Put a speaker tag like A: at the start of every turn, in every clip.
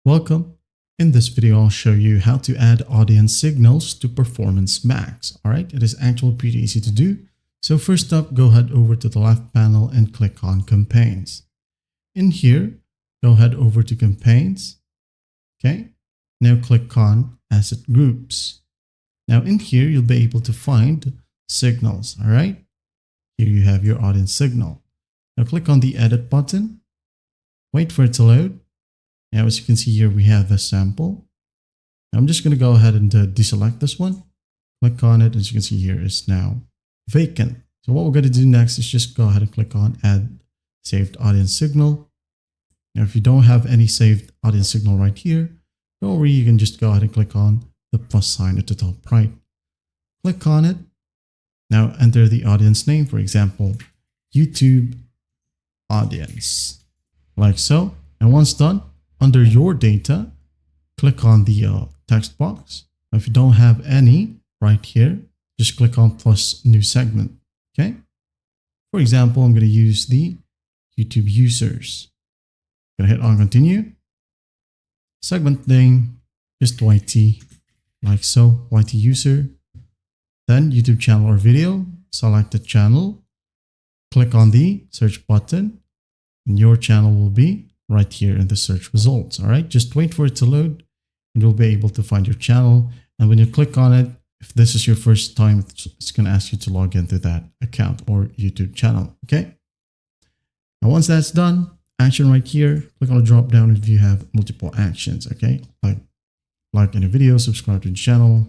A: Welcome. In this video, I'll show you how to add audience signals to Performance Max. All right, it is actually pretty easy to do. So first up, go ahead over to the left panel and click on Campaigns. In here, go ahead over to Campaigns. Okay, now click on Asset Groups. Now in here, you'll be able to find signals. All right, here you have your audience signal. Now click on the Edit button. Wait for it to load. Now, as you can see here, we have the sample. I'm just going to go ahead and deselect this one. Click on it. As you can see here, it's now vacant. So what we're going to do next is just go ahead and click on Add Saved Audience Signal. Now, if you don't have any saved audience signal right here, don't worry, you can just go ahead and click on the plus sign at the top right. Click on it. Now enter the audience name, for example, YouTube audience, like so. And once done, under your data, click on the text box. If you don't have any right here, just click on plus new segment. Okay. For example, I'm going to use the YouTube users. I'm going to hit on continue. Segment name, just YT, like so, YT user. Then YouTube channel or video, select the channel. Click on the search button and your channel will be right here in the search results. All right, just wait for it to load and you'll be able to find your channel. And when you click on it, if this is your first time, it's going to ask you to log into that account or YouTube channel. Okay. Now, once that's done, action right here, click on the drop down if you have multiple actions. Okay. Like in a video, subscribe to the channel,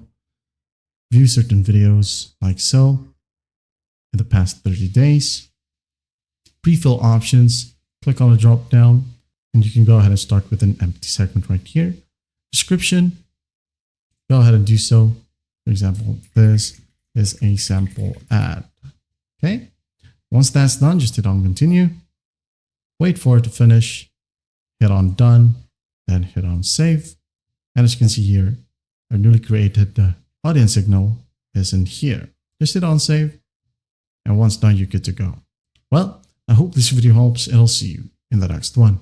A: view certain videos like so in the past 30 days, pre-fill options, click on the drop down. And you can go ahead and start with an empty segment right here. Description, go ahead and do so. For example, this is a sample ad. Okay. Once that's done, just hit on continue. Wait for it to finish. Hit on done. Then hit on save. And as you can see here, our newly created audience signal is in here. Just hit on save. And once done, you're good to go. Well, I hope this video helps and I'll see you in the next one.